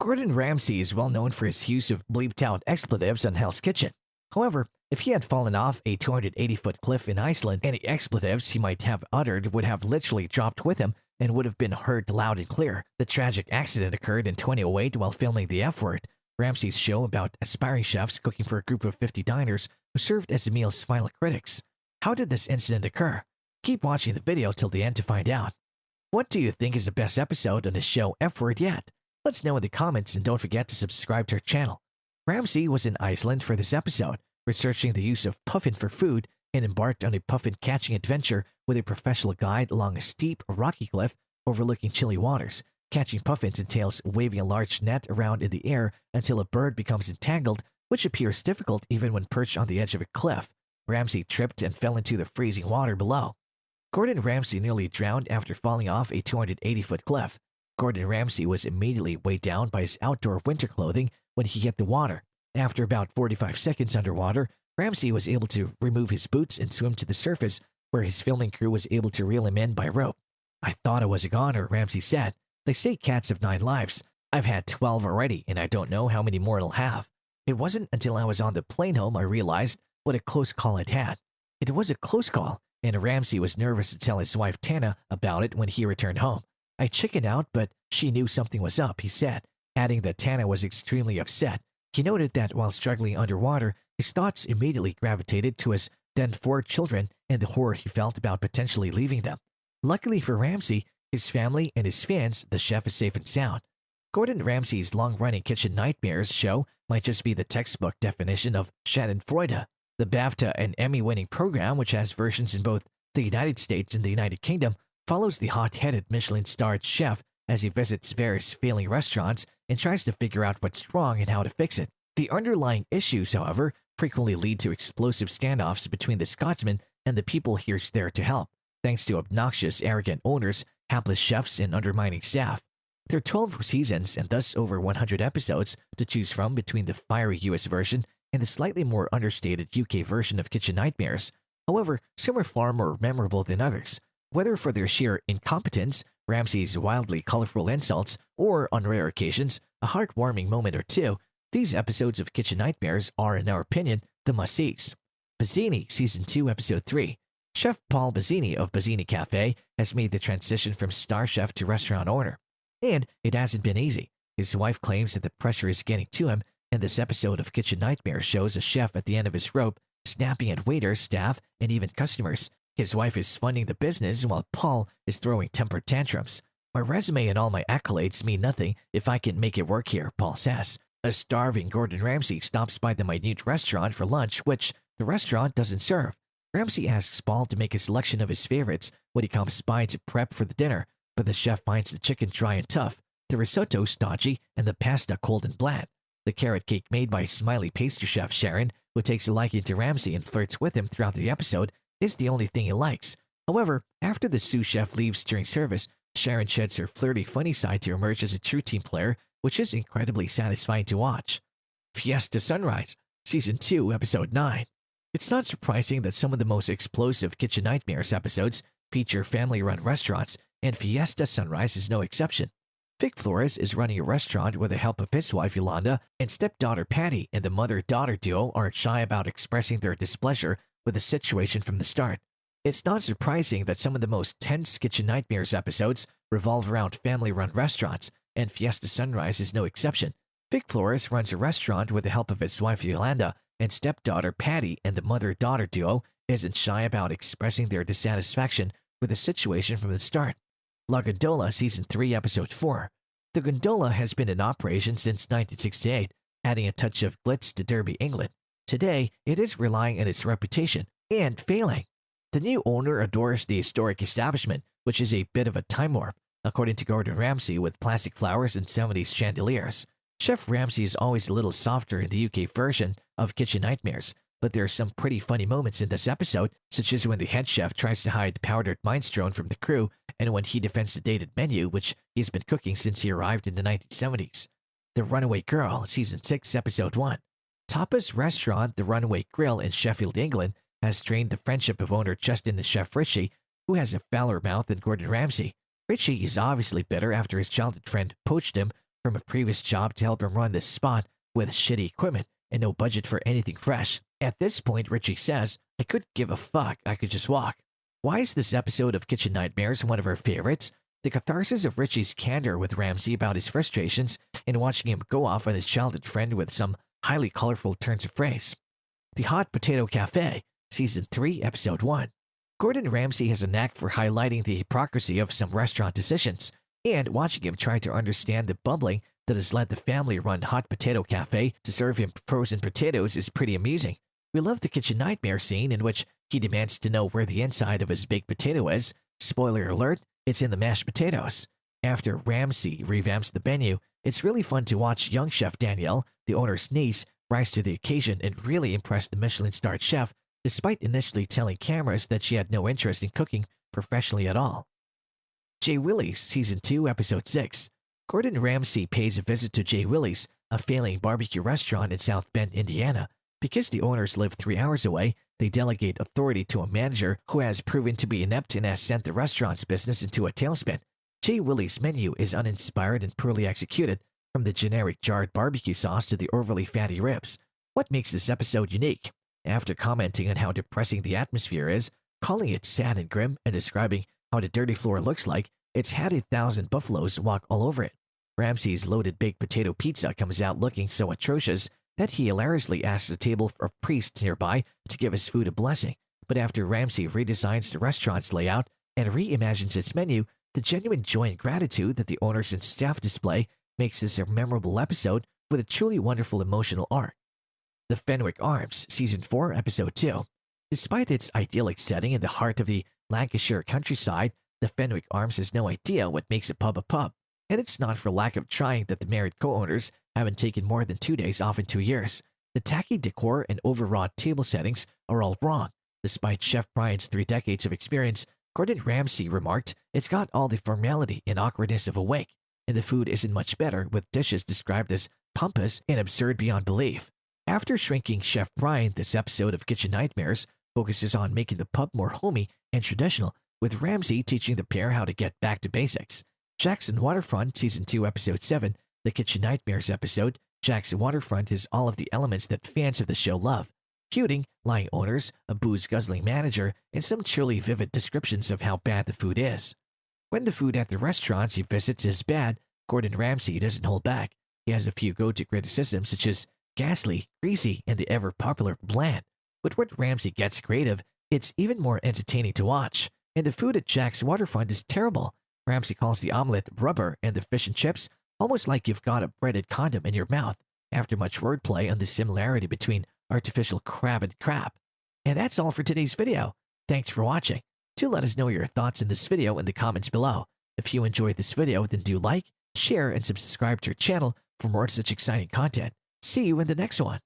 Gordon Ramsay is well known for his use of bleeped-out expletives on Hell's Kitchen. However, if he had fallen off a 280-foot cliff in Iceland, any expletives he might have uttered would have literally dropped with him and would have been heard loud and clear. The tragic accident occurred in 2008 while filming the F Word, Ramsay's show about aspiring chefs cooking for a group of 50 diners who served as the meal's final critics. How did this incident occur? Keep watching the video till the end to find out. What do you think is the best episode on the show F Word yet? Let's know in the comments and don't forget to subscribe to our channel. Ramsay was in Iceland for this episode, researching the use of puffin for food and embarked on a puffin catching adventure with a professional guide along a steep, rocky cliff overlooking chilly waters. Catching puffins entails waving a large net around in the air until a bird becomes entangled, which appears difficult even when perched on the edge of a cliff. Ramsay tripped and fell into the freezing water below. Gordon Ramsay nearly drowned after falling off a 280-foot cliff. Gordon Ramsay was immediately weighed down by his outdoor winter clothing when he hit the water. After about 45 seconds underwater, Ramsay was able to remove his boots and swim to the surface, where his filming crew was able to reel him in by rope. "I thought I was a goner," Ramsay said. "They say cats have 9 lives. I've had 12 already, and I don't know how many more it'll have. It wasn't until I was on the plane home I realized what a close call I'd had. It was a close call, and Ramsay was nervous to tell his wife Tana about it when he returned home. I chickened out, but she knew something was up," he said, adding that Tana was extremely upset. He noted that while struggling underwater, his thoughts immediately gravitated to his then 4 children and the horror he felt about potentially leaving them. Luckily for Ramsay, his family, and his fans, the chef is safe and sound. Gordon Ramsay's long-running Kitchen Nightmares show might just be the textbook definition of schadenfreude. The BAFTA and Emmy-winning program, which has versions in both the United States and the United Kingdom, follows the hot-headed Michelin-starred chef as he visits various failing restaurants and tries to figure out what's wrong and how to fix it. The underlying issues, however, frequently lead to explosive standoffs between the Scotsman and the people he's there to help, thanks to obnoxious, arrogant owners, hapless chefs, and undermining staff. There are 12 seasons and thus over 100 episodes to choose from between the fiery US version and the slightly more understated UK version of Kitchen Nightmares. However, some are far more memorable than others. Whether for their sheer incompetence, Ramsay's wildly colorful insults, or, on rare occasions, a heartwarming moment or two, these episodes of Kitchen Nightmares are, in our opinion, the must-sees. Bazzini, Season 2, Episode 3. Chef Paul Bazzini of Bazzini Cafe has made the transition from star chef to restaurant owner. And it hasn't been easy. His wife claims that the pressure is getting to him, and this episode of Kitchen Nightmares shows a chef at the end of his rope, snapping at waiters, staff, and even customers. His wife is funding the business while Paul is throwing temper tantrums. "My resume and all my accolades mean nothing if I can make it work here," Paul says. A starving Gordon Ramsay stops by the minute restaurant for lunch, which the restaurant doesn't serve. Ramsay asks Paul to make a selection of his favorites when he comes by to prep for the dinner, but the chef finds the chicken dry and tough, the risotto stodgy, and the pasta cold and bland. The carrot cake made by smiley pastry chef Sharon, who takes a liking to Ramsay and flirts with him throughout the episode, is the only thing he likes. However, after the sous chef leaves during service, Sharon sheds her flirty, funny side to emerge as a true team player, which is incredibly satisfying to watch. Fiesta Sunrise, Season 2, Episode 9. It's not surprising that some of the most explosive Kitchen Nightmares episodes feature family-run restaurants, and Fiesta Sunrise is no exception. Vic Flores is running a restaurant with the help of his wife Yolanda, and stepdaughter Patty and the mother-daughter duo aren't shy about expressing their displeasure with the situation from the start. It's not surprising that some of the most tense Kitchen Nightmares episodes revolve around family-run restaurants, and Fiesta Sunrise is no exception. Vic Flores runs a restaurant with the help of his wife Yolanda, and stepdaughter Patty and the mother-daughter duo isn't shy about expressing their dissatisfaction with the situation from the start. La Gondola, Season 3, Episode 4. The gondola has been in operation since 1968, adding a touch of glitz to Derby, England. Today, it is relying on its reputation and failing. The new owner adores the historic establishment, which is a bit of a time warp, according to Gordon Ramsay, with plastic flowers and 70s chandeliers. Chef Ramsay is always a little softer in the UK version of Kitchen Nightmares, but there are some pretty funny moments in this episode, such as when the head chef tries to hide powdered minestrone from the crew and when he defends the dated menu, which he's been cooking since he arrived in the 1970s. The Runaway Girl, Season 6, Episode 1. Tapas restaurant The Runaway Grill in Sheffield, England, has strained the friendship of owner Justin and chef Richie, who has a fouler mouth than Gordon Ramsay. Richie is obviously bitter after his childhood friend poached him from a previous job to help him run this spot with shitty equipment and no budget for anything fresh. At this point, Richie says, "I couldn't give a fuck, I could just walk." Why is this episode of Kitchen Nightmares one of our favorites? The catharsis of Richie's candor with Ramsay about his frustrations and watching him go off on his childhood friend with some highly colorful turns of phrase. The Hot Potato Cafe, Season 3, Episode 1. Gordon Ramsay has a knack for highlighting the hypocrisy of some restaurant decisions, and watching him try to understand the bumbling that has led the family-run Hot Potato Cafe to serve him frozen potatoes is pretty amusing. We love the Kitchen Nightmare scene in which he demands to know where the inside of his baked potato is. Spoiler alert, it's in the mashed potatoes. After Ramsay revamps the menu, it's really fun to watch young chef Danielle, the owner's niece, rise to the occasion and really impress the Michelin-starred chef, despite initially telling cameras that she had no interest in cooking professionally at all. J. Willie's, Season 2, Episode 6. Gordon Ramsay pays a visit to J. Willie's, a failing barbecue restaurant in South Bend, Indiana. Because the owners live 3 hours away, they delegate authority to a manager who has proven to be inept and has sent the restaurant's business into a tailspin. J. Willie's menu is uninspired and poorly executed, from the generic jarred barbecue sauce to the overly fatty ribs. What makes this episode unique? After commenting on how depressing the atmosphere is, calling it sad and grim, and describing how the dirty floor looks like, it's had 1,000 buffaloes walk all over it. Ramsay's loaded baked potato pizza comes out looking so atrocious that he hilariously asks a table of priests nearby to give his food a blessing. But after Ramsay redesigns the restaurant's layout and reimagines its menu, the genuine joy and gratitude that the owners and staff display makes this a memorable episode with a truly wonderful emotional arc. The Fenwick Arms, Season 4, Episode 2. Despite its idyllic setting in the heart of the Lancashire countryside, the Fenwick Arms has no idea what makes a pub a pub. And it's not for lack of trying that the married co-owners haven't taken more than 2 days off in 2 years. The tacky decor and overwrought table settings are all wrong. Despite Chef Brian's 3 decades of experience, Gordon Ramsay remarked, "It's got all the formality and awkwardness of a wake, and the food isn't much better, with dishes described as pompous and absurd beyond belief." After shrinking Chef Brian, this episode of Kitchen Nightmares focuses on making the pub more homey and traditional, with Ramsay teaching the pair how to get back to basics. Jackson Waterfront, Season 2, Episode 7, the Kitchen Nightmares episode. Jackson Waterfront has all of the elements that fans of the show love. Feuding, lying owners, a booze-guzzling manager, and some truly vivid descriptions of how bad the food is. When the food at the restaurants he visits is bad, Gordon Ramsay doesn't hold back. He has a few go-to criticisms such as ghastly, greasy, and the ever-popular bland. But when Ramsay gets creative, it's even more entertaining to watch. And the food at Jack's Waterfront is terrible. Ramsay calls the omelet rubber and the fish and chips almost like you've got a breaded condom in your mouth, after much wordplay on the similarity between artificial crab and crap. And that's all for today's video. Thanks for watching. Do let us know your thoughts in this video in the comments below. If you enjoyed this video, then do like, share, and subscribe to our channel for more such exciting content. See you in the next one.